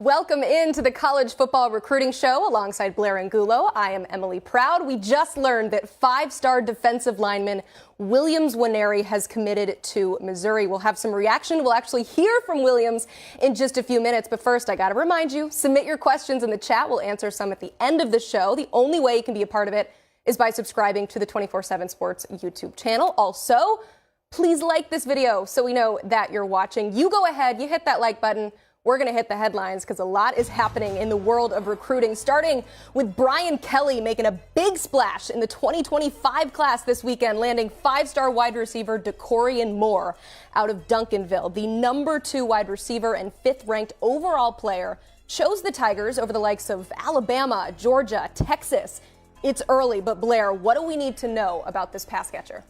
Welcome into the College Football Recruiting Show alongside Blair and Gulo. I am Emily Proud. We just learned that five-star defensive lineman Williams Nwaneri has committed to Missouri. We'll have some reaction. We'll actually hear from Williams in just a few minutes. But first, I got to remind you, submit your questions in the chat. We'll answer some at the end of the show. The only way you can be a part of it is by subscribing to the 24/7 Sports YouTube channel. Also, please like this video so we know that you're watching. You go ahead, you hit that like button. We're going to hit the headlines because a lot is happening in the world of recruiting, starting with Brian Kelly making a big splash in the 2025 class this weekend, landing five-star wide receiver Kamarion Moore out of Duncanville. The number 2 wide receiver and 5th-ranked overall player chose the Tigers over the likes of Alabama, Georgia, Texas. It's early, but Blair, what do we need to know about this pass catcher?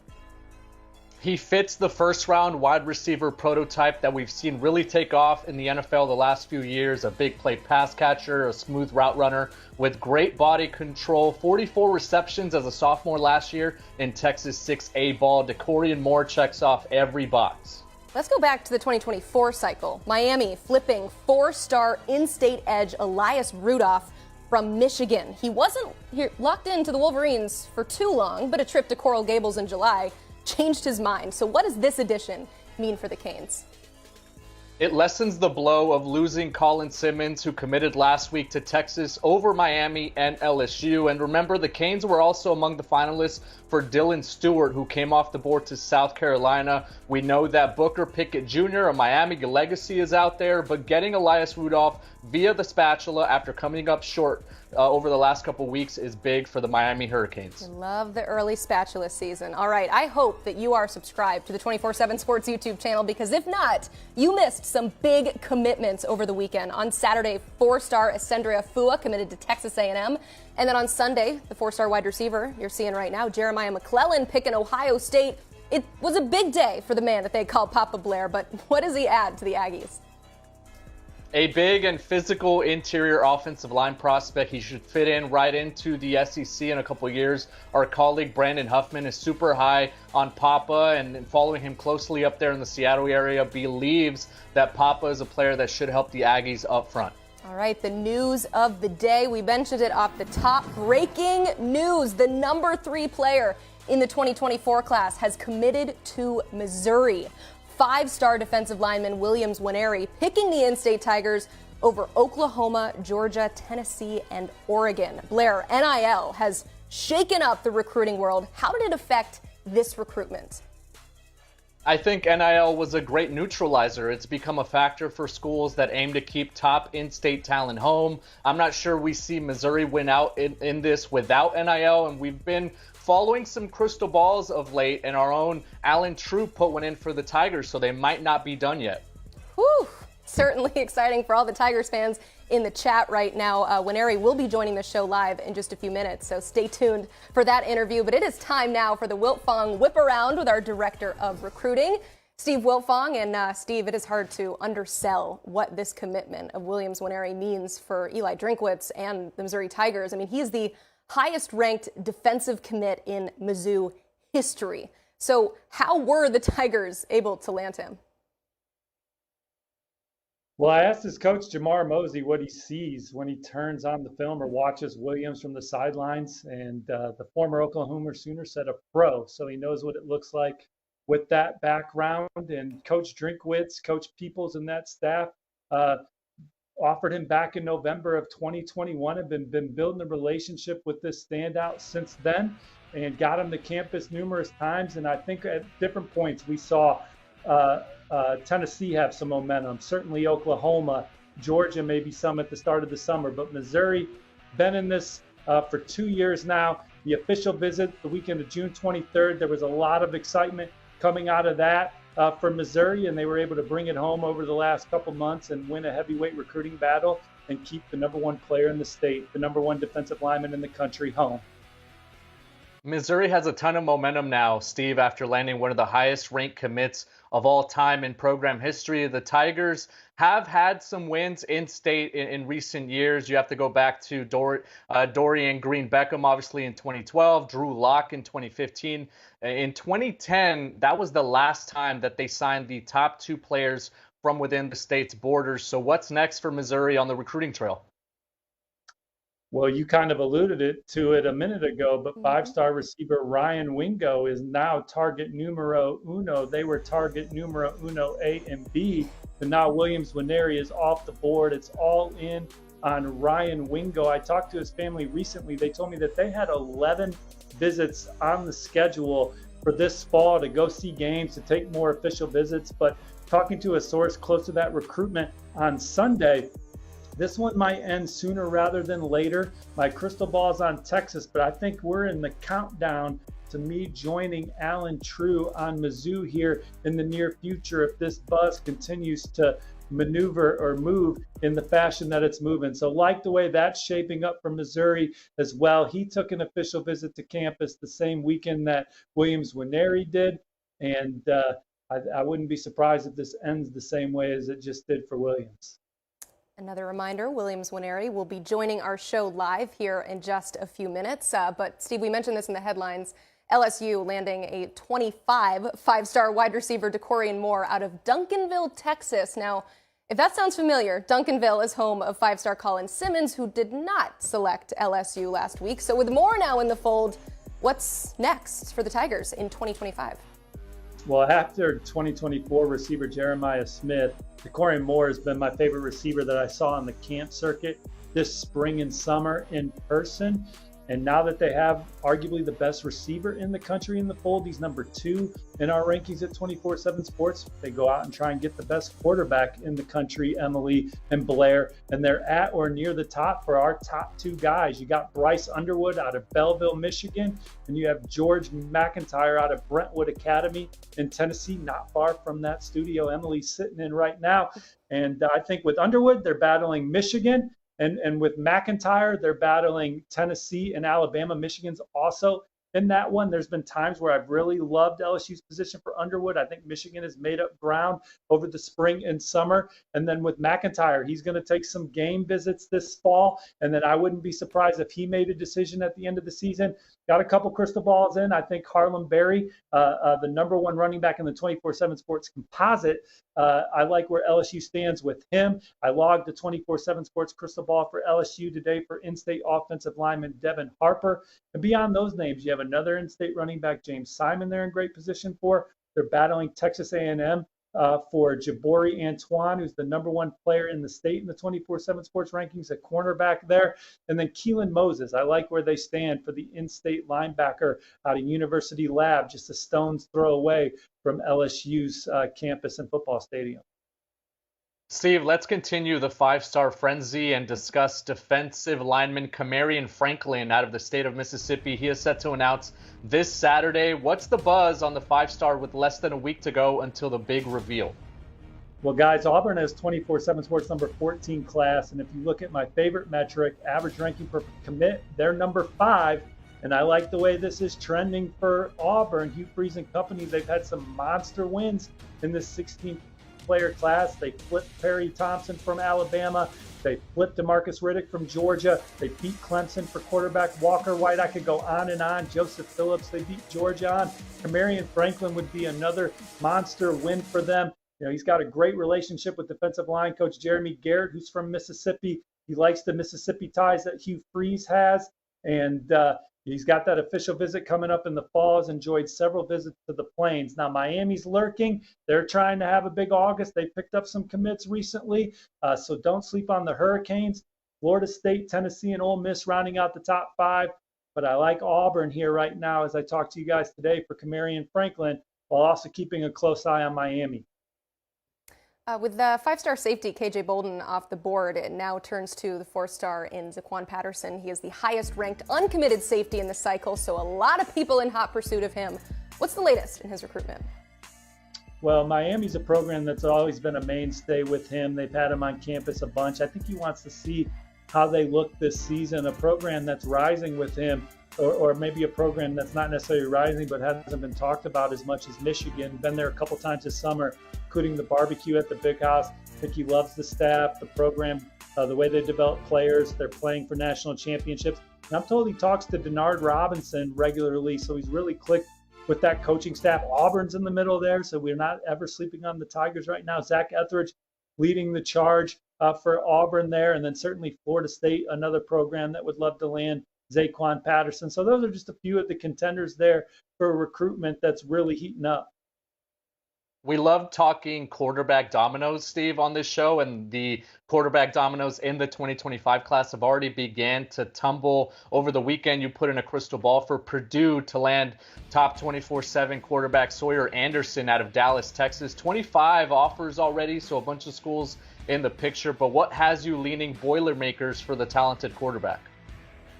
He fits the first-round wide receiver prototype that we've seen really take off in the NFL the last few years. A big play pass catcher, a smooth route runner with great body control. 44 receptions as a sophomore last year in Texas 6A ball. Kamarion Moore checks off every box. Let's go back to the 2024 cycle. Miami flipping 4-star in-state edge Elias Rudolph from Michigan. He wasn't locked into the Wolverines for too long, but a trip to Coral Gables in July changed his mind. So what does this addition mean for the Canes? It lessens the blow of losing Colin Simmons, who committed last week to Texas over Miami and LSU. And remember, the Canes were also among the finalists for Dylan Stewart, who came off the board to South Carolina. We know that Booker Pickett Jr., a Miami legacy, is out there, but getting Elias Rudolph via the spatula after coming up short over the last couple weeks is big for the Miami Hurricanes. I love the early spatula season. All right, I hope that you are subscribed to the 24/7 Sports YouTube channel, because if not, you missed some big commitments over the weekend. On Saturday, 4-star Ascendria Fua committed to Texas A&M. And then on Sunday, the 4-star wide receiver you're seeing right now, Jeremiah McClellan, picking Ohio State. It was a big day for the man that they call Papa Blair, but what does he add to the Aggies? A big and physical interior offensive line prospect. He should fit in right into the SEC in a couple of years. Our colleague Brandon Huffman is super high on Papa, and following him closely up there in the Seattle area, believes that Papa is a player that should help the Aggies up front. All right, the news of the day. We mentioned it off the top. Breaking news. The number 3 player in the 2024 class has committed to Missouri. 5-star defensive lineman Williams Nwaneri picking the in-state Tigers over Oklahoma, Georgia, Tennessee, and Oregon. Blair, NIL has shaken up the recruiting world. How did it affect this recruitment? I think NIL was a great neutralizer. It's become a factor for schools that aim to keep top in-state talent home. I'm not sure we see Missouri win out in this without NIL, and we've been following some crystal balls of late, and our own Alan True put one in for the Tigers, so they might not be done yet. Whew, certainly exciting for all the Tigers fans in the chat right now. Nwaneri will be joining the show live in just a few minutes, so stay tuned for that interview. But it is time now for the Wiltfong Whiparound with our Director of Recruiting, Steve Wiltfong. And Steve, it is hard to undersell what this commitment of Williams Nwaneri means for Eli Drinkwitz and the Missouri Tigers. I mean, he is the highest-ranked defensive commit in Mizzou history. So how were the Tigers able to land him? Well, I asked his coach, Jamar Mosey, what he sees when he turns on the film or watches Williams from the sidelines. And the former Oklahoma Sooner said a pro, so he knows what it looks like with that background. And Coach Drinkwitz, Coach Peoples, and that staff offered him back in November of 2021, have been building a relationship with this standout since then, and got him to campus numerous times. And I think at different points we saw Tennessee have some momentum, certainly Oklahoma, Georgia, maybe some at the start of the summer, but Missouri been in this for 2 years now. The official visit the weekend of June 23rd, there was a lot of excitement coming out of that for Missouri, and they were able to bring it home over the last couple months and win a heavyweight recruiting battle and keep the number 1 player in the state, the number 1 defensive lineman in the country, home. Missouri has a ton of momentum now, Steve, after landing one of the highest ranked commits of all time in program history. The Tigers have had some wins in state in recent years. You have to go back to Dorian Green Beckham, obviously, in 2012, Drew Lock in 2015. In 2010, that was the last time that they signed the top 2 players from within the state's borders. So what's next for Missouri on the recruiting trail? Well, you kind of alluded to it a minute ago, but five-star receiver Ryan Wingo is now target numero uno. They were target numero uno A and B, but now Williams Nwaneri is off the board. It's all in on Ryan Wingo. I talked to his family recently. They told me that they had 11 visits on the schedule for this fall to go see games, to take more official visits. But talking to a source close to that recruitment on Sunday, this one might end sooner rather than later. My crystal ball's on Texas, but I think we're in the countdown to me joining Alan True on Mizzou here in the near future if this buzz continues to maneuver or move in the fashion that it's moving. So like the way that's shaping up for Missouri as well. He took an official visit to campus the same weekend that Williams Nwaneri did. And I wouldn't be surprised if this ends the same way as it just did for Williams. Another reminder, Williams Nwaneri will be joining our show live here in just a few minutes. But Steve, we mentioned this in the headlines. LSU landing a 25 five-star wide receiver Kamarion Moore out of Duncanville, Texas. Now, if that sounds familiar, Duncanville is home of five-star Colin Simmons, who did not select LSU last week. So with Moore now in the fold, what's next for the Tigers in 2025? Well, after 2024 receiver Jeremiah Smith, Kamarion Moore has been my favorite receiver that I saw on the camp circuit this spring and summer in person. And now that they have arguably the best receiver in the country in the fold, he's number 2 in our rankings at 24/7 Sports. They go out and try and get the best quarterback in the country, Emily and Blair, and they're at or near the top for our top 2 guys. You got Bryce Underwood out of Belleville, Michigan, and you have George McIntyre out of Brentwood Academy in Tennessee, not far from that studio Emily's sitting in right now. And I think with Underwood, they're battling Michigan. And with McIntyre, they're battling Tennessee and Alabama. Michigan's also in that one. There's been times where I've really loved LSU's position for Underwood. I think Michigan has made up ground over the spring and summer. And then with McIntyre, he's going to take some game visits this fall. And then I wouldn't be surprised if he made a decision at the end of the season. Got a couple crystal balls in. I think Harlem Berry, the number 1 running back in the 24/7 Sports composite, I like where LSU stands with him. I logged the 24/7 Sports crystal ball for LSU today for in-state offensive lineman Devin Harper. And beyond those names, you have another in-state running back, James Simon, they're in great position for. They're battling Texas A&M for Jabori Antoine, who's the number 1 player in the state in the 24/7 Sports rankings, a cornerback there. And then Keelan Moses, I like where they stand for the in-state linebacker out of University Lab, just a stone's throw away from LSU's campus and football stadium. Steve, let's continue the five-star frenzy and discuss defensive lineman Kamarion Franklin out of the state of Mississippi. He is set to announce this Saturday. What's the buzz on the five-star with less than a week to go until the big reveal? Well, guys, Auburn has 24/7 Sports number 14 class. And if you look at my favorite metric, average ranking per commit, they're number 5. And I like the way this is trending for Auburn. Hugh Freeze and company, they've had some monster wins in this 16-player class. They flipped Perry Thompson from Alabama. They flipped DeMarcus Riddick from Georgia. They beat Clemson for quarterback Walker White. I could go on and on. Joseph Phillips, they beat Georgia on. Kamarion Franklin would be another monster win for them. You know, he's got a great relationship with defensive line coach Jeremy Garrett, who's from Mississippi. He likes the Mississippi ties that Hugh Freeze has. And he's got that official visit coming up in the fall. Has enjoyed several visits to the Plains. Now, Miami's lurking. They're trying to have a big August. They picked up some commits recently, so don't sleep on the Hurricanes. Florida State, Tennessee, and Ole Miss rounding out the top 5. But I like Auburn here right now as I talk to you guys today for Kamarion Franklin, while also keeping a close eye on Miami. With the 5-star safety KJ Bolden off the board, it now turns to the 4-star in Zaquan Patterson. He is the highest ranked uncommitted safety in the cycle, so a lot of people in hot pursuit of him. What's the latest in his recruitment? Well, Miami's a program that's always been a mainstay with him. They've had him on campus a bunch. I think he wants to see how they look this season, a program that's rising with him, or maybe a program that's not necessarily rising but hasn't been talked about as much as Michigan. Been there a couple times this summer, including the barbecue at the Big House. I think he loves the staff, the program, the way they develop players. They're playing for national championships. And I'm told he talks to Denard Robinson regularly, so he's really clicked with that coaching staff. Auburn's in the middle there, so we're not ever sleeping on the Tigers right now. Zach Etheridge leading the charge for Auburn there, and then certainly Florida State, another program that would love to land Zaquan Patterson. So those are just a few of the contenders there for recruitment that's really heating up. We love talking quarterback dominoes, Steve, on this show, and the quarterback dominoes in the 2025 class have already began to tumble. Over the weekend, you put in a crystal ball for Purdue to land top 24/7 quarterback Sawyer Anderson out of Dallas, Texas. 25 offers already, so a bunch of schools in the picture. But what has you leaning Boilermakers for the talented quarterback?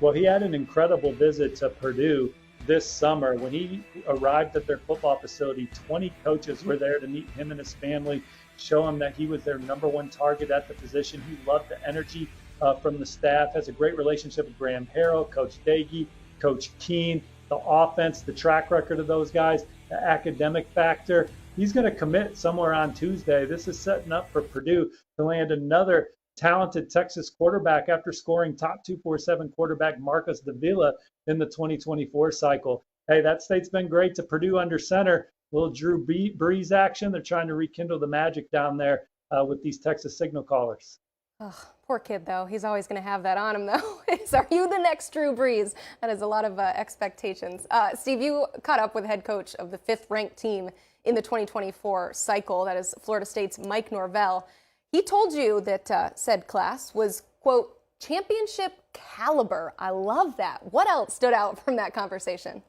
Well, he had an incredible visit to Purdue this summer. When he arrived at their football facility, 20 coaches were there to meet him and his family, show him that he was their #1 target at the position. He loved the energy from the staff, has a great relationship with Graham Harrell, Coach Dagey, Coach Keene, the offense, the track record of those guys, the academic factor. He's going to commit somewhere on Tuesday. This is setting up for Purdue to land another talented Texas quarterback after scoring top 247 quarterback Marcus Davila in the 2024 cycle. Hey, that state's been great to Purdue under center. Little Drew Brees action. They're trying to rekindle the magic down there with these Texas signal callers. Oh, poor kid, though. He's always going to have that on him, though. Are you the next Drew Brees? That is a lot of expectations. Steve, you caught up with head coach of the 5th-ranked team in the 2024 cycle. That is Florida State's Mike Norvell. He told you that said class was, quote, championship caliber. I love that. What else stood out from that conversation?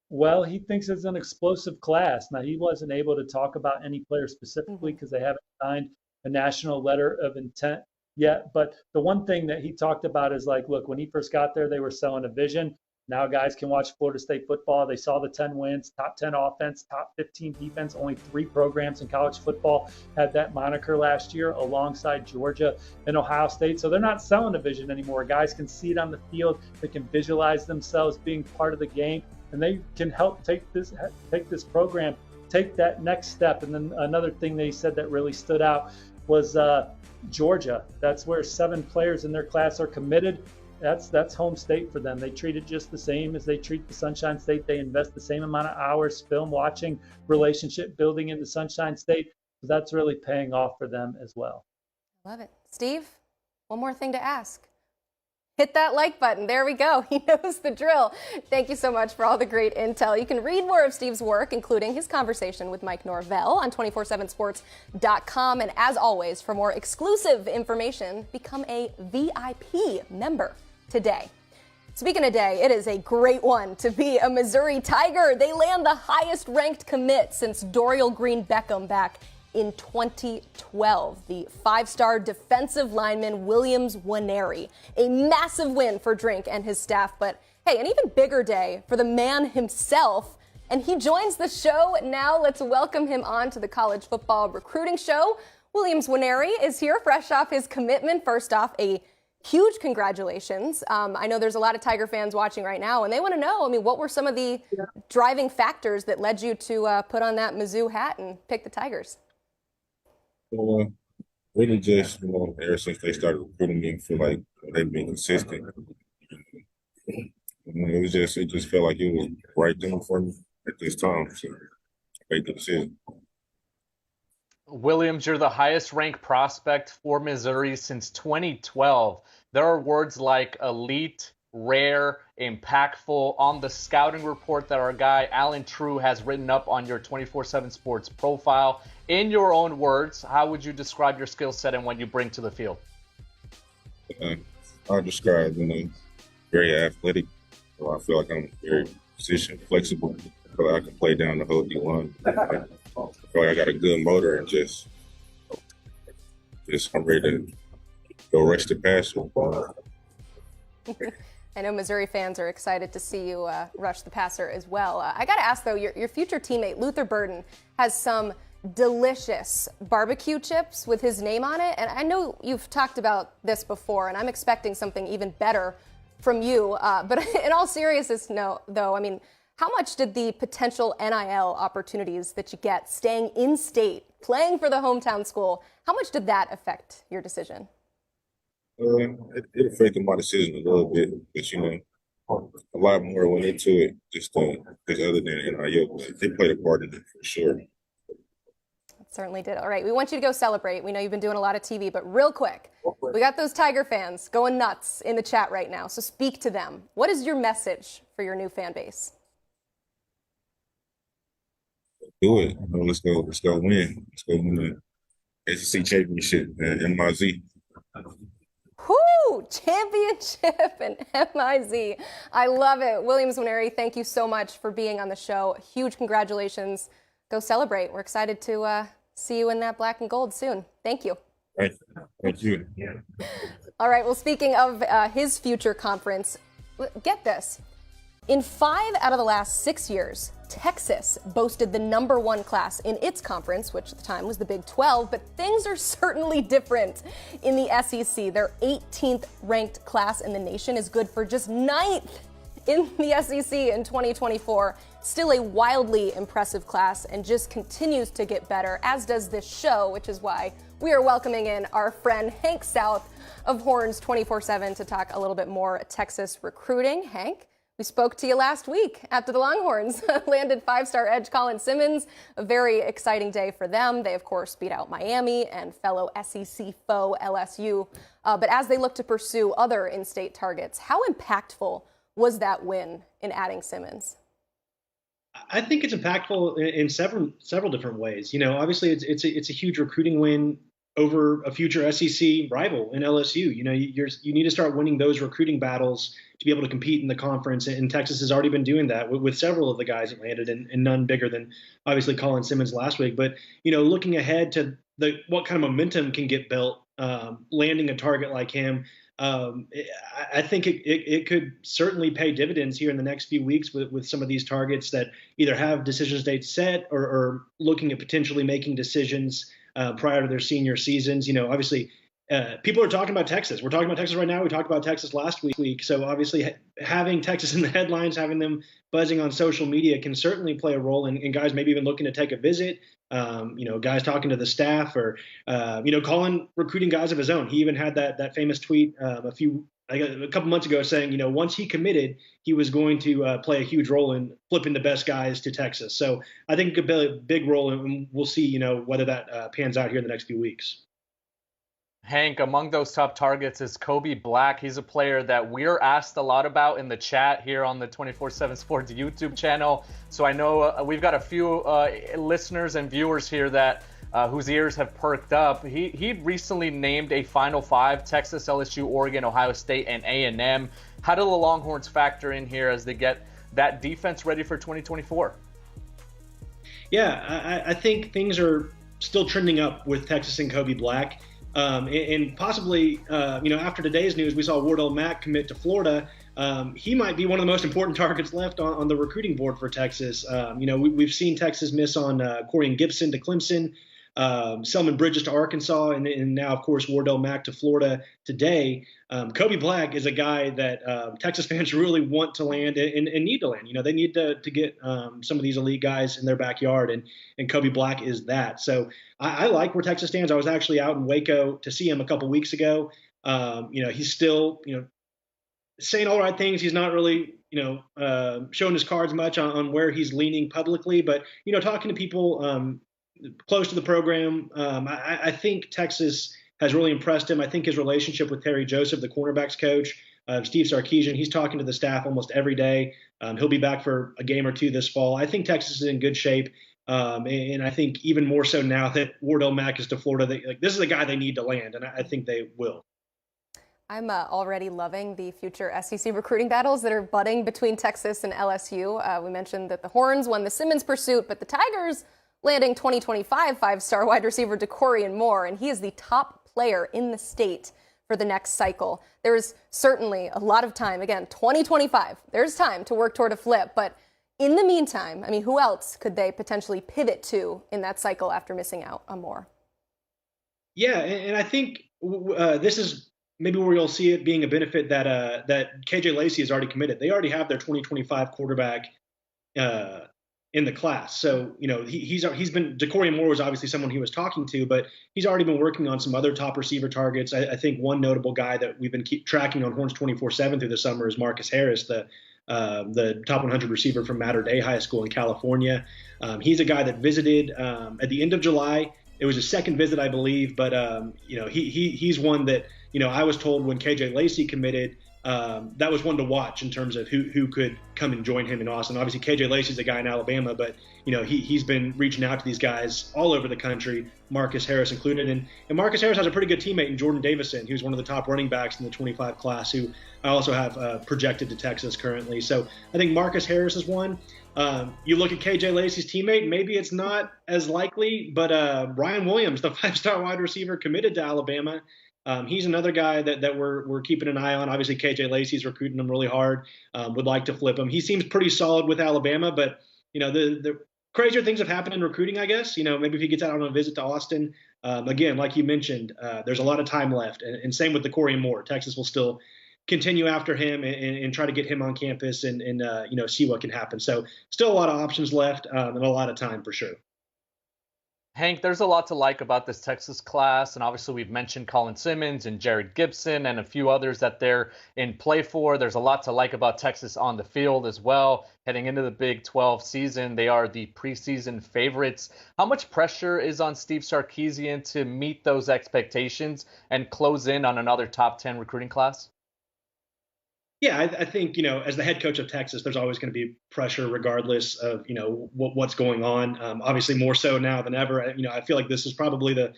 Well, he thinks it's an explosive class. Now, he wasn't able to talk about any player specifically because they haven't signed a national letter of intent yet. But the one thing that he talked about is like, look, when he first got there, they were selling a vision. Now guys can watch Florida State football. They saw the 10 wins, top 10 offense, top 15 defense. Only 3 programs in college football had that moniker last year alongside Georgia and Ohio State. So they're not selling a vision anymore. Guys can see it on the field. They can visualize themselves being part of the game, and they can help take this program, take that next step. And then another thing they said that really stood out was Georgia. That's where 7 players in their class are committed. That's home state for them. They treat it just the same as they treat the Sunshine State. They invest the same amount of hours film watching, relationship building in the Sunshine State. So that's really paying off for them as well. Love it. Steve, one more thing to ask. Hit that like button. There we go. He knows the drill. Thank you so much for all the great intel. You can read more of Steve's work, including his conversation with Mike Norvell, on 247sports.com. And as always, for more exclusive information, become a VIP member today. Speaking of day, it is a great one to be a Missouri Tiger. They land the highest ranked commit since Dorial Green Beckham back in 2012, the 5-star defensive lineman Williams Nwaneri. A massive win for Drink and his staff, but hey, an even bigger day for the man himself. And he joins the show now. Let's welcome him on to the College Football Recruiting Show. Williams Nwaneri is here fresh off his commitment. First off, a huge congratulations. I know there's a lot of Tiger fans watching right now, and they want to know, what were some of the driving factors that led you to put on that Mizzou hat and pick the Tigers? Really just, ever since they started recruiting me, I feel like they've been consistent. It just felt like it was the right thing for me at this time, so I made the decision. Williams, you're the highest ranked prospect for Missouri since 2012. There are words like elite, rare, impactful on the scouting report that our guy Alan True has written up on your 247 Sports profile. In your own words, how would you describe your skill set and what you bring to the field? I describe, very athletic. So I feel like I'm very position flexible. I feel like I can play down the whole D1. I feel like I got a good motor and just I'm ready to go rush the passer. I know Missouri fans are excited to see you rush the passer as well. I got to ask, though, your future teammate, Luther Burden, has some delicious barbecue chips with his name on it. And I know you've talked about this before, and I'm expecting something even better from you. But in all seriousness, though, how much did the potential NIL opportunities that you get staying in state, playing for the hometown school, how much did that affect your decision? It affected my decision a little bit, but a lot more went into it, just other than NIL, but they played a part in it for sure. Certainly did. All right, we want you to go celebrate. We know you've been doing a lot of TV, but real quick, we got those Tiger fans going nuts in the chat right now, so speak to them. What is your message for your new fan base? Do it. Let's go win. Let's go win the SEC championship at MIZ. Whoo! Championship and MIZ. I love it. Williams Nwaneri, thank you so much for being on the show. Huge congratulations. Go celebrate. We're excited to see you in that black and gold soon. Thank you. Thank you. All right, well, speaking of his future conference, get this. In 5 out of the last 6 years, Texas boasted the #1 class in its conference, which at the time was the Big 12, but things are certainly different in the SEC. Their 18th ranked class in the nation is good for just 9th in the SEC in 2024. Still a wildly impressive class and just continues to get better, as does this show, which is why we are welcoming in our friend Hank South of Horns247 to talk a little bit more Texas recruiting. Hank, we spoke to you last week after the Longhorns landed 5-star EDGE Colin Simmons. A very exciting day for them. They, of course, beat out Miami and fellow SEC foe LSU. But as they look to pursue other in-state targets, how impactful was that win in adding Simmons? I think it's impactful in several different ways. You know, obviously it's a huge recruiting win over a future SEC rival in LSU. You know, you need to start winning those recruiting battles to be able to compete in the conference. And Texas has already been doing that with several of the guys that landed, and none bigger than obviously Colin Simmons last week. But, you know, looking ahead to what kind of momentum can get built, landing a target like him, I think it could certainly pay dividends here in the next few weeks with some of these targets that either have decision dates set or looking at potentially making decisions prior to their senior seasons. You know, obviously, people are talking about Texas. We're talking about Texas right now. We talked about Texas last week. So obviously, having Texas in the headlines, having them buzzing on social media can certainly play a role in guys maybe even looking to take a visit. You know, guys talking to the staff or, you know, Colin recruiting guys of his own. He even had that famous tweet a couple months ago saying, you know, once he committed, he was going to play a huge role in flipping the best guys to Texas. So I think it could play a big role, and we'll see, you know, whether that pans out here in the next few weeks. Hank, among those top targets is Kobe Black. He's a player that we're asked a lot about in the chat here on the 24/7 Sports YouTube channel. So I know we've got a few listeners and viewers here that whose ears have perked up. He recently named a Final Five: Texas, LSU, Oregon, Ohio State, and A&M. How do the Longhorns factor in here as they get that defense ready for 2024? Yeah, I think things are still trending up with Texas and Kobe Black. And possibly, you know, after today's news, we saw Wardell Mack commit to Florida. He might be one of the most important targets left on the recruiting board for Texas. You know, we've seen Texas miss on Corian Gibson to Clemson, Selman Bridges to Arkansas, and now, of course, Wardell Mack to Florida today. Kobe Black is a guy that Texas fans really want to land and need to land. You know, they need to get some of these elite guys in their backyard, and Kobe Black is that. So I like where Texas stands. I was actually out in Waco to see him a couple weeks ago. You know, he's still, you know, saying all the right things. He's not really, you know, showing his cards much on where he's leaning publicly, but, you know, talking to people close to the program, I think Texas has really impressed him. I think his relationship with Terry Joseph, the cornerbacks coach, Steve Sarkisian, he's talking to the staff almost every day. He'll be back for a game or two this fall. I think Texas is in good shape. And I think even more so now that Wardell Mack is to Florida, this is a guy they need to land, and I think they will. I'm already loving the future SEC recruiting battles that are budding between Texas and LSU. We mentioned that the Horns won the Simmons pursuit, but the Tigers landing 2025 5-star wide receiver Dakorian Moore, and he is the top player in the state for the next cycle. There's certainly a lot of time. Again, 2025, there's time to work toward a flip, but in the meantime, I mean, who else could they potentially pivot to in that cycle after missing out on Moore? Yeah, and I think this is maybe where you'll see it being a benefit that KJ Lacey has already committed. They already have their 2025 quarterback in the class. So, he's been, Dakorien Moore was obviously someone he was talking to, but he's already been working on some other top receiver targets. I think one notable guy that we've been tracking on Horns 24/7 through the summer is Marcus Harris, the top 100 receiver from Mater Dei High School in California. He's a guy that visited at the end of July. It was his second visit, I believe, but he's one that I was told when KJ Lacey committed, that was one to watch in terms of who could come and join him in Austin. Obviously, KJ Lacey's a guy in Alabama, but he's been reaching out to these guys all over the country, Marcus Harris included. And Marcus Harris has a pretty good teammate in Jordan Davison, who's one of the top running backs in the 25 class, who I also have projected to Texas currently. So I think Marcus Harris is one. You look at KJ Lacey's teammate, maybe it's not as likely, but Ryan Williams, the 5-star wide receiver committed to Alabama, he's another guy that we're keeping an eye on. Obviously, KJ Lacey's recruiting him really hard, would like to flip him. He seems pretty solid with Alabama, but the crazier things have happened in recruiting, I guess. Maybe if he gets out on a visit to Austin, again, like you mentioned, there's a lot of time left, and same with Dakorien Moore. Texas will still continue after him and try to get him on campus and see what can happen. So still a lot of options left and a lot of time for sure. Hank, there's a lot to like about this Texas class, and obviously we've mentioned Colin Simmons and Jared Gibson and a few others that they're in play for. There's a lot to like about Texas on the field as well. Heading into the Big 12 season, they are the preseason favorites. How much pressure is on Steve Sarkisian to meet those expectations and close in on another top 10 recruiting class? Yeah, I think, as the head coach of Texas, there's always going to be pressure regardless of, what's going on. Obviously more so now than ever. I feel like this is probably the,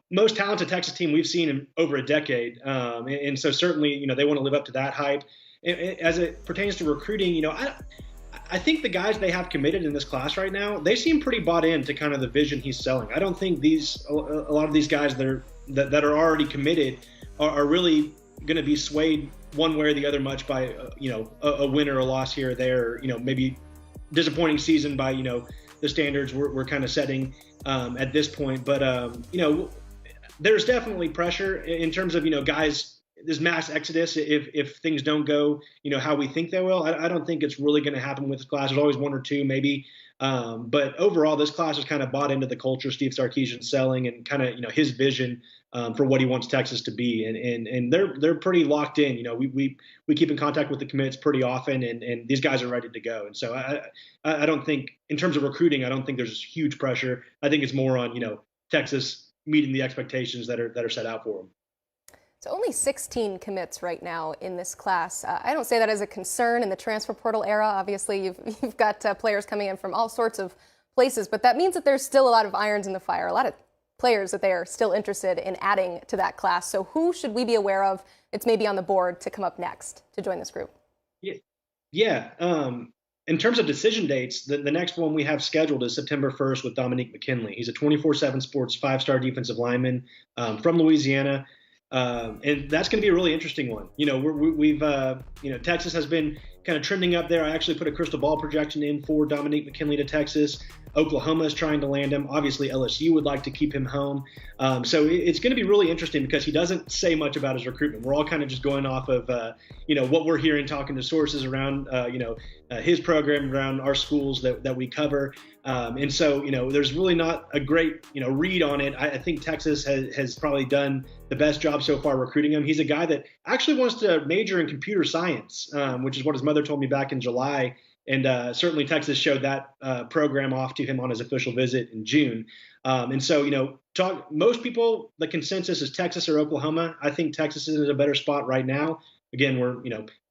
most talented Texas team we've seen in over a decade. And so certainly, they want to live up to that hype. As it pertains to recruiting, I think the guys they have committed in this class right now, they seem pretty bought into kind of the vision he's selling. I don't think a lot of these guys that are already committed are really going to be swayed one way or the other much by a win or a loss here or there, maybe disappointing season by the standards we're kind of setting at this point. But there's definitely pressure in terms of guys. This mass exodus, if things don't go how we think they will, I don't think it's really going to happen with this class. There's always one or two maybe, but overall this class has kind of bought into the culture Steve Sarkisian's selling and kind of his vision for what he wants Texas to be, and they're pretty locked in. We keep in contact with the commits pretty often, and these guys are ready to go. And so I don't think in terms of recruiting, I don't think there's huge pressure. I think it's more on Texas meeting the expectations that are set out for them. So only 16 commits right now in this class. I don't say that as a concern in the transfer portal era. Obviously, you've got players coming in from all sorts of places, but that means that there's still a lot of irons in the fire, a lot of players that they are still interested in adding to that class. So who should we be aware of that's maybe on the board to come up next to join this group? Yeah. In terms of decision dates, the next one we have scheduled is September 1st with Dominique McKinley. He's a 24/7 Sports 5-star defensive lineman from Louisiana. And that's going to be a really interesting one. We've Texas has been kind of trending up there. I actually put a crystal ball projection in for Dominique McKinley to Texas. Oklahoma is trying to land him. Obviously, LSU would like to keep him home. So it's going to be really interesting because he doesn't say much about his recruitment. We're all kind of just going off of, what we're hearing, talking to sources around, his program, around our schools that we cover. And so, there's really not a great, read on it. I think Texas has probably done the best job so far recruiting him. He's a guy that actually wants to major in computer science, which is what his mother told me back in July. And certainly Texas showed that program off to him on his official visit in June. And so, most people, the consensus is Texas or Oklahoma. I think Texas is in a better spot right now. Again, we're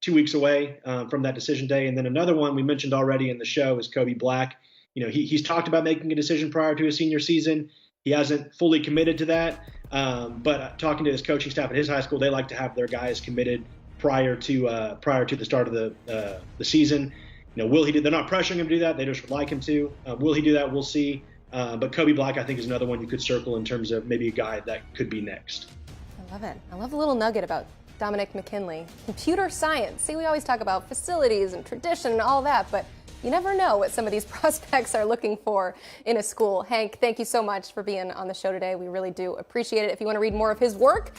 2 weeks away from that decision day. And then another one we mentioned already in the show is Kobe Black. He's talked about making a decision prior to his senior season. He hasn't fully committed to that. But talking to his coaching staff at his high school, they like to have their guys committed prior to the start of the season. Will he do? They're not pressuring him to do that. They just would like him to. Will he do that? We'll see. But Kobe Black, I think, is another one you could circle in terms of maybe a guy that could be next. I love it. I love the little nugget about Dominique McKinley. Computer science. See, we always talk about facilities and tradition and all that, but you never know what some of these prospects are looking for in a school. Hank, thank you so much for being on the show today. We really do appreciate it. If you want to read more of his work,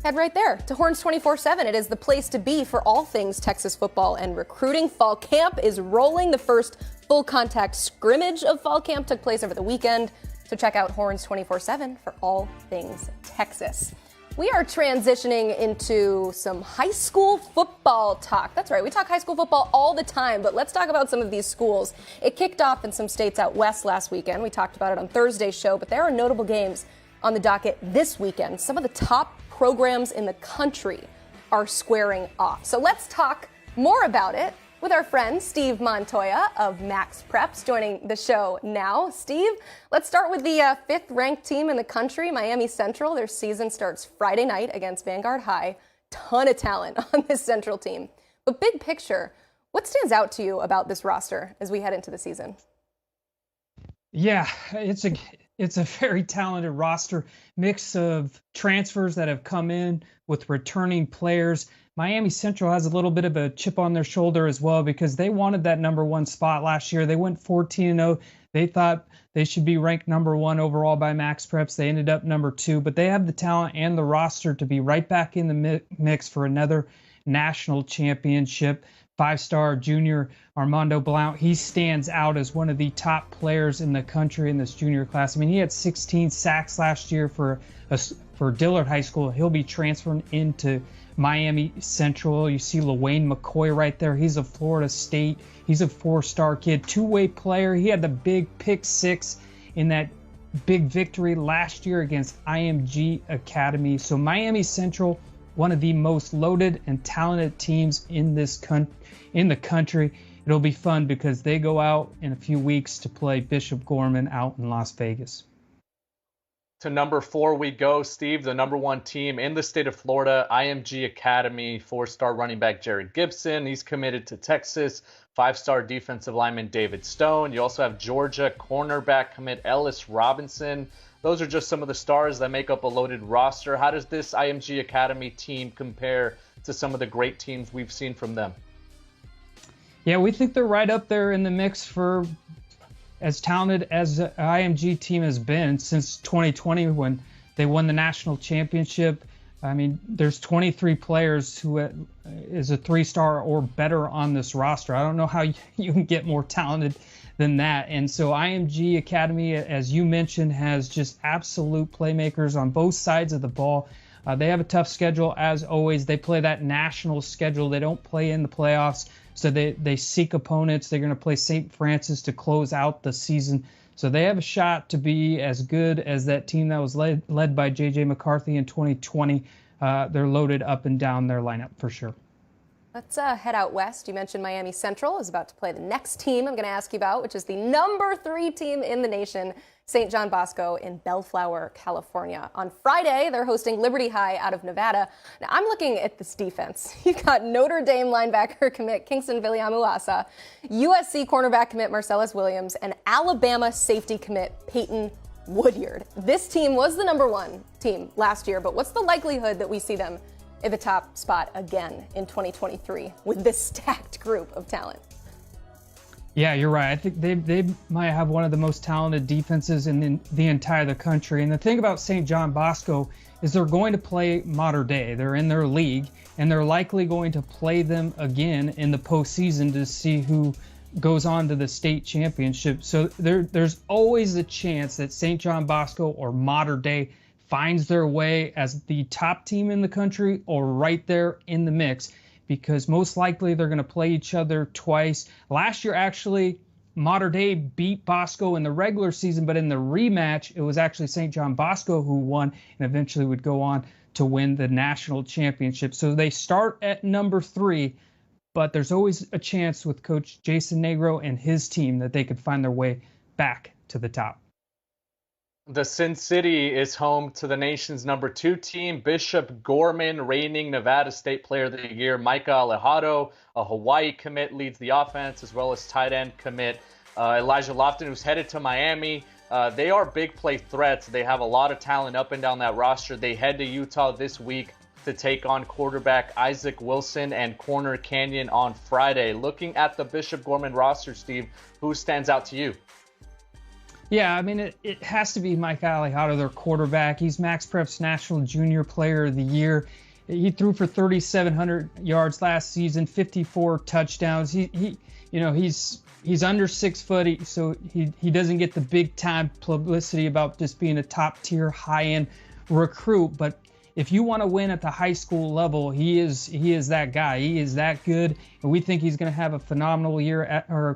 Head right there to Horns 24/7. It is the place to be for all things Texas football and recruiting. Fall camp is rolling. The first full contact scrimmage of fall camp took place over the weekend. So check out Horns 24/7 for all things Texas. We are transitioning into some high school football talk. That's right, we talk high school football all the time, but let's talk about some of these schools. It kicked off in some states out west last weekend. We talked about it on Thursday's show, but there are notable games on the docket this weekend. Some of the top programs in the country are squaring off. So let's talk more about it with our friend Steve Montoya of MaxPreps joining the show now. Steve, let's start with the fifth-ranked team in the country, Miami Central. Their season starts Friday night against Vanguard High. Ton of talent on this Central team. But big picture, what stands out to you about this roster as we head into the season? Yeah, it's a very talented roster, mix of transfers that have come in with returning players. Miami Central has a little bit of a chip on their shoulder as well because they wanted that number one spot last year. They went 14-0. They thought they should be ranked number one overall by MaxPreps. They ended up number two, but they have the talent and the roster to be right back in the mix for another national championship. Five-star junior Armando Blount, he stands out as one of the top players in the country in this junior class. I mean, he had 16 sacks last year for Dillard High School. He'll be transferring into Miami Central. You see LaWayne McCoy right there. He's a Florida State. He's a four-star kid, two-way player. He had the big pick six in that big victory last year against IMG Academy. So Miami Central, one of the most loaded and talented teams in the country. It'll be fun because they go out in a few weeks to play Bishop Gorman out in Las Vegas. To number 4 we go, Steve, the number 1 team in the state of Florida, IMG Academy, 4-star running back Jared Gibson. He's committed to Texas. 5-star defensive lineman David Stone. You also have Georgia cornerback commit Ellis Robinson. Those are just some of the stars that make up a loaded roster. How does this IMG Academy team compare to some of the great teams we've seen from them? Yeah, we think they're right up there in the mix for as talented as the IMG team has been since 2020 when they won the national championship. I mean, there's 23 players who is a 3-star or better on this roster. I don't know how you can get more talented than that. And so IMG Academy, as you mentioned, has just absolute playmakers on both sides of the ball. They have a tough schedule, as always. They play that national schedule. They don't play in the playoffs, so they seek opponents. They're going to play St. Francis to close out the season. So they have a shot to be as good as that team that was led by J.J. McCarthy in 2020. They're loaded up and down their lineup for sure. Let's head out west. You mentioned Miami Central is about to play the next team I'm going to ask you about, which is the number 3 team in the nation, St. John Bosco in Bellflower, California. On Friday, they're hosting Liberty High out of Nevada. Now, I'm looking at this defense. You've got Notre Dame linebacker commit Kingston Viliamuasa, USC cornerback commit Marcellus Williams, and Alabama safety commit Peyton Woodyard. This team was the number 1 team last year, but what's the likelihood that we see them at the top spot again in 2023 with this stacked group of talent? Yeah, you're right. I think they might have one of the most talented defenses in the entire country. And the thing about St. John Bosco is they're going to play Mater Dei. They're in their league, and they're likely going to play them again in the postseason to see who goes on to the state championship. So there's always a chance that St. John Bosco or Mater Dei finds their way as the top team in the country or right there in the mix, because most likely they're going to play each other twice. Last year, actually, Mater Dei beat Bosco in the regular season, but in the rematch, it was actually St. John Bosco who won and eventually would go on to win the national championship. So they start at number 3, but there's always a chance with Coach Jason Negro and his team that they could find their way back to the top. The Sin City is home to the nation's number 2 team, Bishop Gorman, reigning Nevada State Player of the Year. Micah Alejado, a Hawaii commit, leads the offense, as well as tight end commit Elijah Lofton, who's headed to Miami. They are big play threats. They have a lot of talent up and down that roster. They head to Utah this week to take on quarterback Isaac Wilson and corner Canyon on Friday. Looking at the Bishop Gorman roster, Steve, who stands out to you? Yeah, I mean, it has to be Mike Alejado, their quarterback. He's MaxPreps National Junior Player of the Year. He threw for 3,700 yards last season, 54 touchdowns. He's under 6 foot, so he doesn't get the big time publicity about just being a top tier, high end recruit. But if you want to win at the high school level, he is that guy. He is that good, and we think he's going to have a phenomenal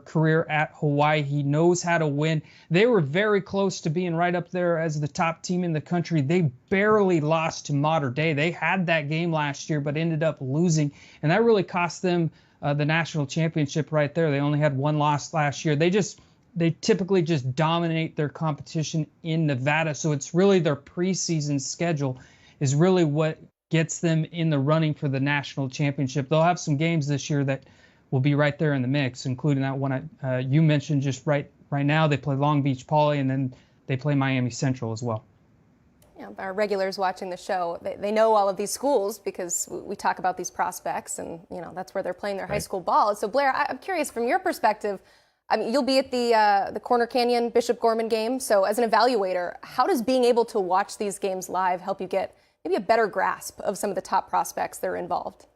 career at Hawaii. He knows how to win. They were very close to being right up there as the top team in the country. They barely lost to Mater Dei. They had that game last year, but ended up losing, and that really cost them the national championship right there. They only had one loss last year. They typically just dominate their competition in Nevada, so it's really their preseason schedule is really what gets them in the running for the national championship. They'll have some games this year that will be right there in the mix, including that one you mentioned just right now. They play Long Beach Poly, and then they play Miami Central as well. Yeah, our regulars watching the show, they know all of these schools because we talk about these prospects, and that's where they're playing their high school ball. So Blair, I'm curious from your perspective. I mean, you'll be at the Corner Canyon Bishop Gorman game. So as an evaluator, how does being able to watch these games live help you get maybe a better grasp of some of the top prospects that are involved?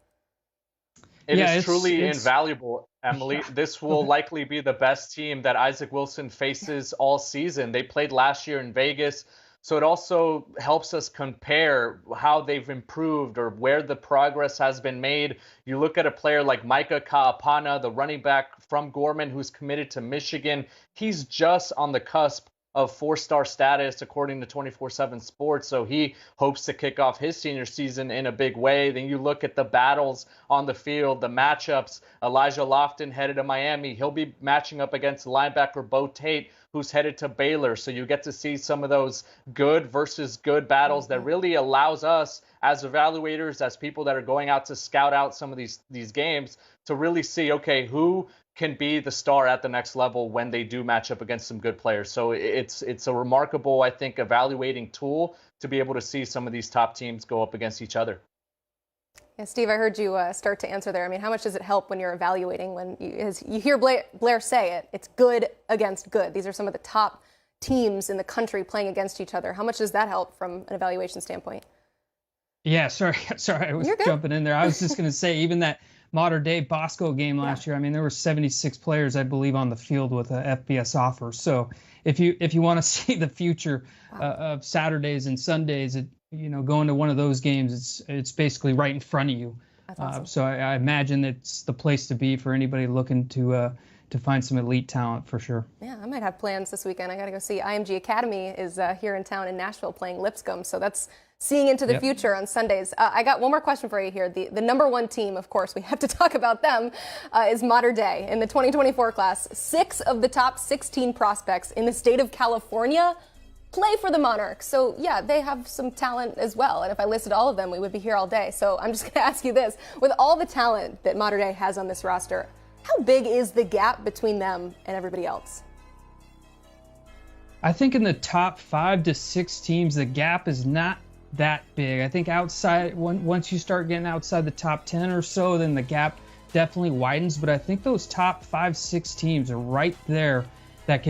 It is truly invaluable, Emily. This will likely be the best team that Isaac Wilson faces all season. They played last year in Vegas, so it also helps us compare how they've improved or where the progress has been made. You look at a player like Micah Kaapana, the running back from Gorman, who's committed to Michigan. He's just on the cusp of 4-star status, according to 24/7 Sports. So he hopes to kick off his senior season in a big way. Then you look at the battles on the field, the matchups. Elijah Lofton headed to Miami. He'll be matching up against linebacker Bo Tate, who's headed to Baylor. So you get to see some of those good versus good battles that really allows us as evaluators, as people that are going out to scout out some of these games, to really see, okay, who can be the star at the next level when they do match up against some good players. So it's a remarkable, I think, evaluating tool to be able to see some of these top teams go up against each other. Yeah, Steve, I heard you start to answer there. I mean, how much does it help when you're evaluating, when you hear Blair say it, it's good against good. These are some of the top teams in the country playing against each other. How much does that help from an evaluation standpoint? Yeah, sorry, I was jumping in there. I was just going to say, even that Mater Dei Bosco game last year, I mean, there were 76 players, I believe, on the field with a FBS offer. So if you want to see the future of Saturdays and Sundays, going to one of those games, it's basically right in front of you. That's awesome. So I imagine it's the place to be for anybody looking to find some elite talent for sure. Yeah, I might have plans this weekend. I got to go see IMG Academy is here in town in Nashville playing Lipscomb. So that's seeing into the future on Sundays. I got one more question for you here. The number one team, of course, we have to talk about them, is Mater Dei. In the 2024 class, 6 of the top 16 prospects in the state of California play for the Monarchs. So, yeah, they have some talent as well. And if I listed all of them, we would be here all day. So I'm just going to ask you this. With all the talent that Mater Dei has on this roster, how big is the gap between them and everybody else? I think in the top 5 to 6 teams, the gap is not that big. I think once you start getting outside the top 10 or so, then the gap definitely widens. But I think those top 5, 6 teams are right there that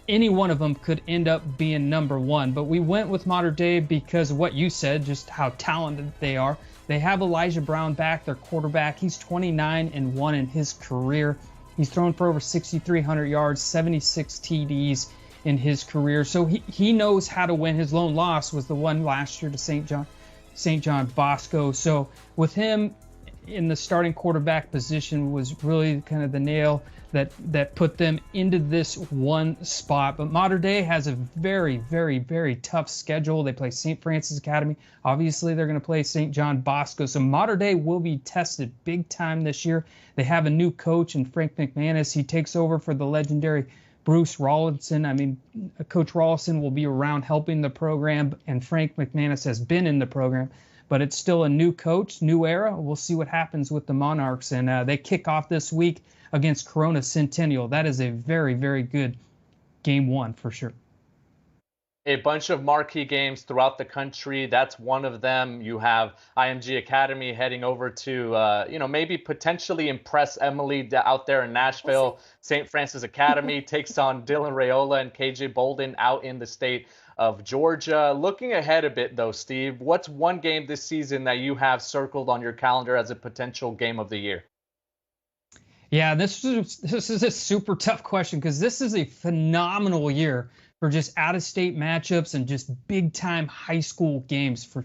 any one of them could end up being number one. But we went with Mater Dei because of what you said, just how talented they are. They have Elijah Brown back, their quarterback. He's 29-1 in his career. He's thrown for over 6,300 yards, 76 TDs in his career. So he knows how to win. His lone loss was the one last year to St. John Bosco. So with him in the starting quarterback position was really kind of the nail that put them into this one spot. But Mater Dei has a very, very, very tough schedule. They play St. Francis Academy. Obviously, they're going to play St. John Bosco. So Mater Dei will be tested big time this year. They have a new coach in Frank McManus. He takes over for the legendary Bruce Rawlinson. I mean, Coach Rawlinson will be around helping the program, and Frank McManus has been in the program. But it's still a new coach, new era. We'll see what happens with the Monarchs. And they kick off this week against Corona Centennial. That is a very, very good game one for sure. a bunch of marquee games throughout the country. That's one of them. You have IMG Academy heading over to, maybe potentially impress Emily out there in Nashville. St. Francis Academy takes on Dylan Raiola and KJ Bolden out in the state of Georgia. Looking ahead a bit, though, Steve, what's one game this season that you have circled on your calendar as a potential game of the year? Yeah, this is a super tough question because this is a phenomenal year for just out-of-state matchups and just big-time high school games.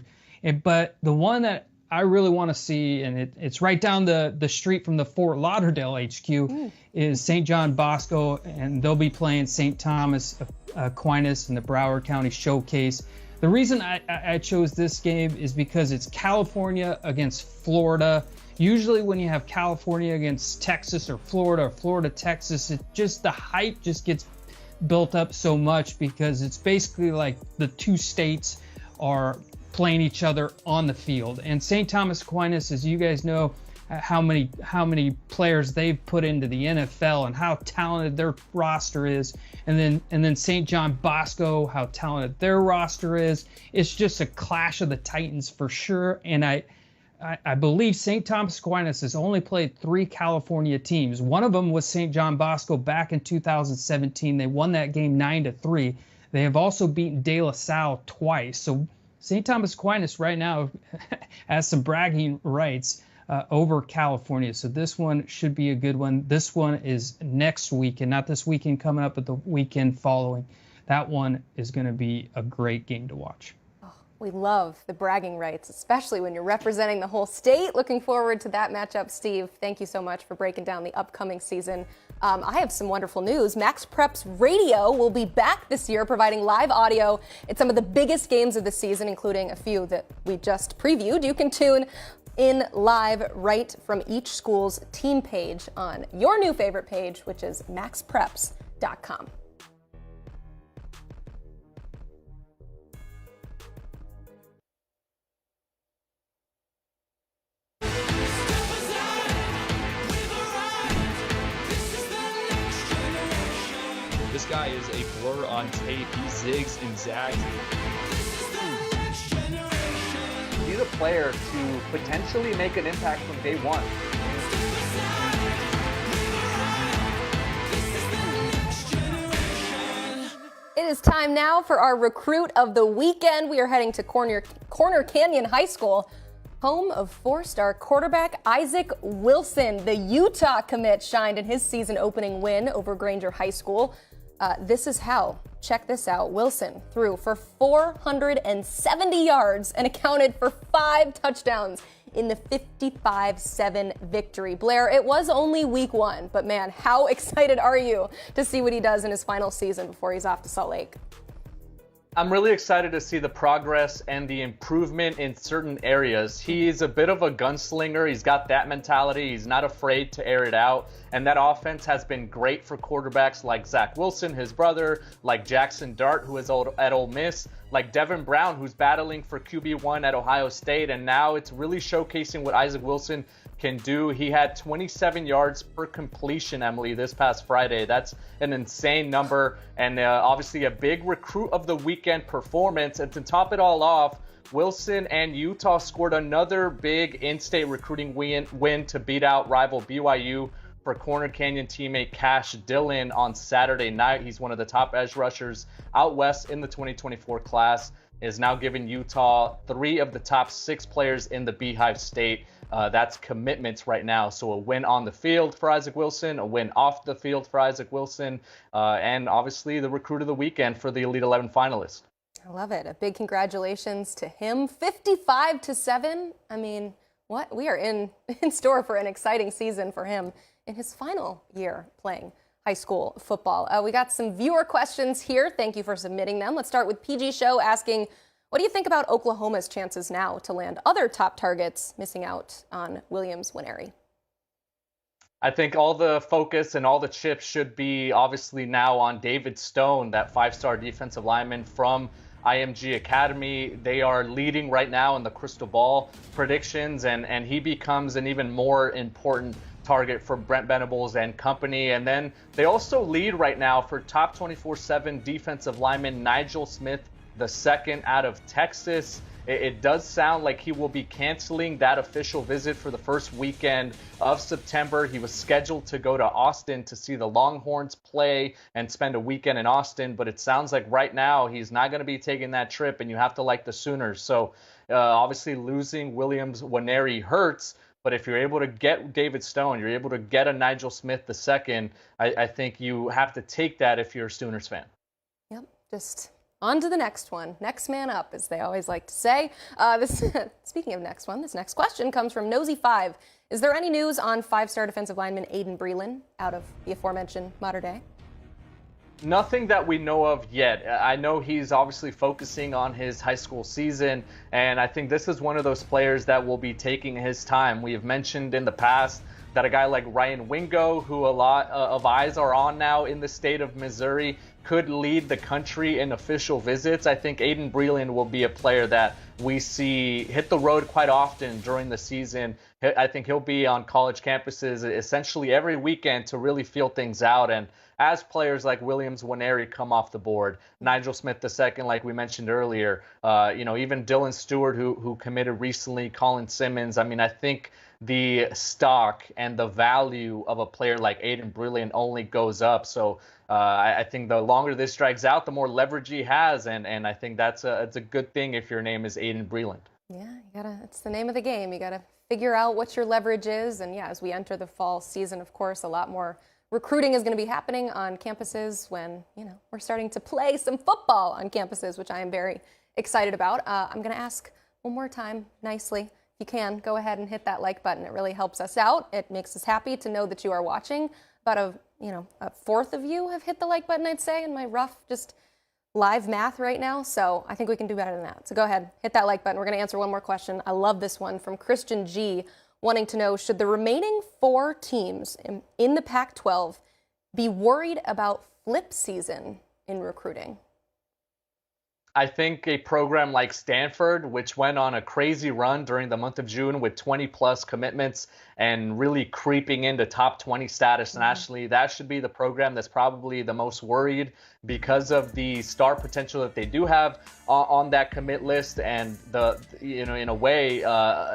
But the one that I really want to see, and it's right down the street from the Fort Lauderdale HQ, is St. John Bosco, and they'll be playing St. Thomas Aquinas in the Broward County Showcase. The reason I chose this game is because it's California against Florida. Usually when you have California against Texas or Florida, Texas, the hype just gets built up so much because it's basically like the two states are playing each other on the field. And St. Thomas Aquinas, as you guys know, how many players they've put into the NFL and how talented their roster is, and then St. John Bosco, how talented their roster is. It's just a clash of the Titans for sure. And I believe St. Thomas Aquinas has only played 3 California teams. One of them was St. John Bosco back in 2017. They won that game 9-3. They have also beaten De La Salle twice. So St. Thomas Aquinas right now has some bragging rights over California. So this one should be a good one. This one is next weekend, not this weekend coming up, but the weekend following. That one is going to be a great game to watch. We love the bragging rights, especially when you're representing the whole state. Looking forward to that matchup, Steve. Thank you so much for breaking down the upcoming season. I have some wonderful news. MaxPreps Radio will be back this year, providing live audio at some of the biggest games of the season, including a few that we just previewed. You can tune in live right from each school's team page on your new favorite page, which is maxpreps.com. This guy is a blur on tape. He zigs and zags. He's a player to potentially make an impact from day one. It is time now for our recruit of the weekend. We are heading to Corner Canyon High School, home of 4-star quarterback Isaac Wilson. The Utah commit shined in his season opening win over Granger High School. This is how. Check this out. Wilson threw for 470 yards and accounted for 5 touchdowns in the 55-7 victory. Blair, it was only week 1, but man, how excited are you to see what he does in his final season before he's off to Salt Lake? I'm really excited to see the progress and the improvement in certain areas. He's a bit of a gunslinger. He's got that mentality. He's not afraid to air it out. And that offense has been great for quarterbacks like Zach Wilson, his brother, like Jackson Dart, who is at Ole Miss, like Devin Brown, who's battling for QB1 at Ohio State. And now it's really showcasing what Isaac Wilson can do. He had 27 yards per completion, Emily, this past Friday. That's an insane number, and obviously a big recruit of the weekend performance. And to top it all off, Wilson and Utah scored another big in-state recruiting win to beat out rival BYU for Corner Canyon teammate Cash Dillon on Saturday night. He's one of the top edge rushers out west in the 2024 class, is now giving Utah 3 of the top 6 players in the Beehive State. That's commitments right now. So a win on the field for Isaac Wilson, a win off the field for Isaac Wilson, and obviously the recruit of the weekend for the Elite 11 finalist. I love it. A big congratulations to him. 55-7. I mean, what? We are in store for an exciting season for him in his final year playing high school football. We got some viewer questions here. Thank you for submitting them. Let's start with PG Show asking, what do you think about Oklahoma's chances now to land other top targets, missing out on Williams Nwaneri? I think all the focus and all the chips should be obviously now on David Stone, that 5-star defensive lineman from IMG Academy. They are leading right now in the crystal ball predictions, and he becomes an even more important target for Brent Venables and company. And then they also lead right now for top 24/7 defensive lineman Nigel Smith the second out of Texas. It does sound like he will be canceling that official visit for the first weekend of September. He was scheduled to go to Austin to see the Longhorns play and spend a weekend in Austin, but it sounds like right now he's not going to be taking that trip, and you have to like the Sooners. So obviously losing Williams Nwaneri hurts, but if you're able to get David Stone, you're able to get a Nigel Smith II, I think you have to take that if you're a Sooners fan. Yep, just on to the next one. Next man up, as they always like to say. Speaking of next one, this next question comes from Nosy5. Is there any news on five-star defensive lineman Aiden Breland out of the aforementioned Mater Dei? Nothing that we know of yet. I know he's obviously focusing on his high school season, and I think this is one of those players that will be taking his time. We have mentioned in the past that a guy like Ryan Wingo, who a lot of eyes are on now in the state of Missouri, could lead the country in official visits. I think Aiden Breland will be a player that we see hit the road quite often during the season. I think he'll be on college campuses essentially every weekend to really feel things out. And as players like Williams Nwaneri come off the board, Nigel Smith II, like we mentioned earlier, even Dylan Stewart, who committed recently, Colin Simmons. I mean, I think the stock and the value of a player like Aiden Breland only goes up. So I think the longer this drags out, the more leverage he has, and I think it's a good thing if your name is Aiden Breland. Yeah, it's the name of the game. You gotta figure out what your leverage is, and yeah, as we enter the fall season, of course, a lot more recruiting is going to be happening on campuses when we're starting to play some football on campuses, which I am very excited about. I'm going to ask one more time nicely. If you can, go ahead and hit that like button. It really helps us out. It makes us happy to know that you are watching. About a fourth of you have hit the like button, I'd say, in my rough just live math right now. So I think we can do better than that. So go ahead, hit that like button. We're going to answer one more question. I love this one from Christian G, wanting to know, should the remaining 4 teams in the Pac-12 be worried about flip season in recruiting? I think a program like Stanford, which went on a crazy run during the month of June with 20-plus commitments and really creeping into top 20 status nationally, that should be the program that's probably the most worried because of the star potential that they do have on that commit list, and in a way,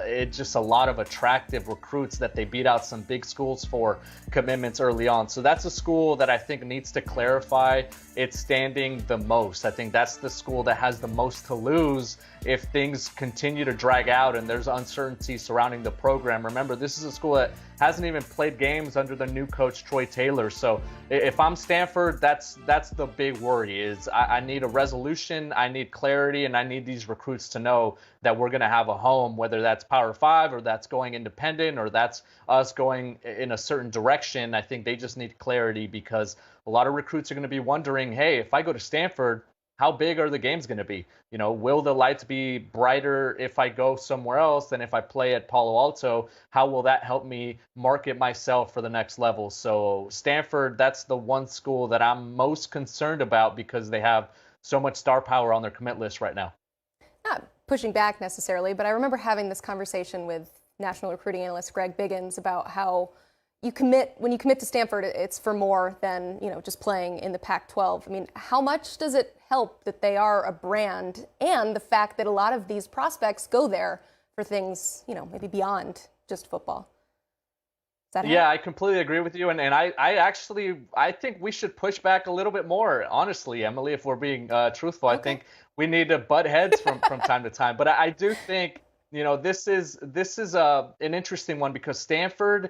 it's just a lot of attractive recruits that they beat out some big schools for commitments early on. So that's a school that I think needs to clarify its standing the most. I think that's the school that has the most to lose if things continue to drag out and there's uncertainty surrounding the program. Remember, this is a school that hasn't even played games under the new coach Troy Taylor. So if I'm Stanford, that's the big worry. Is I need a resolution, I need clarity, and I need these recruits to know that we're going to have a home, whether that's Power 5 or that's going independent or that's us going in a certain direction. I think they just need clarity because a lot of recruits are going to be wondering, hey, if I go to Stanford, how big are the games going to be? Will the lights be brighter if I go somewhere else than if I play at Palo Alto? How will that help me market myself for the next level? So Stanford, that's the one school that I'm most concerned about because they have so much star power on their commit list right now. Not pushing back necessarily, but I remember having this conversation with national recruiting analyst Greg Biggins about how when you commit to Stanford, it's for more than, just playing in the Pac-12. I mean, how much does it help that they are a brand and the fact that a lot of these prospects go there for things, maybe beyond just football? Yeah, I completely agree with you. And I think we should push back a little bit more, honestly, Emily, if we're being truthful. Okay. I think we need to butt heads from time to time. But I do think, this is an interesting one because Stanford,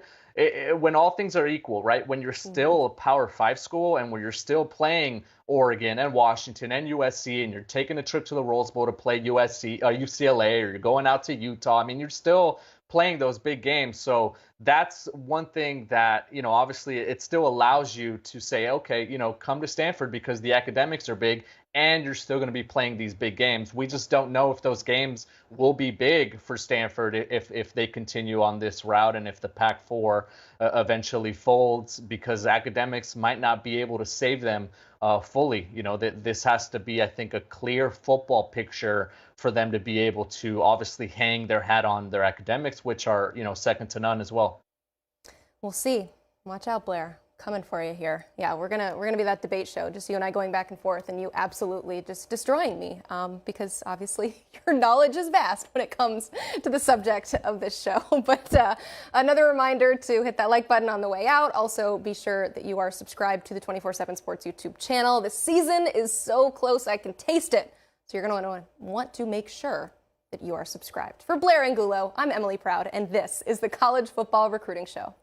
when all things are equal, right? When you're still a Power 5 school and when you're still playing Oregon and Washington and USC and you're taking a trip to the Rose Bowl to play UCLA, or you're going out to Utah. I mean, you're still playing those big games. So that's one thing that, obviously it still allows you to say, okay, come to Stanford because the academics are big and you're still going to be playing these big games. We just don't know if those games will be big for Stanford if they continue on this route and if the Pac-4 eventually folds, because academics might not be able to save them fully. This has to be, I think, a clear football picture for them to be able to obviously hang their hat on their academics, which are, second to none as well. We'll see. Watch out, Blair. Coming for you here. Yeah, we're gonna be that debate show, just you and I going back and forth, and you absolutely just destroying me, because obviously your knowledge is vast when it comes to the subject of this show. But another reminder to hit that like button on the way out. Also, be sure that you are subscribed to the 24/7 Sports YouTube channel. The season is so close, I can taste it. So you're gonna want to make sure that you are subscribed. For Blair Angulo, I'm Emily Proud, and this is the College Football Recruiting Show.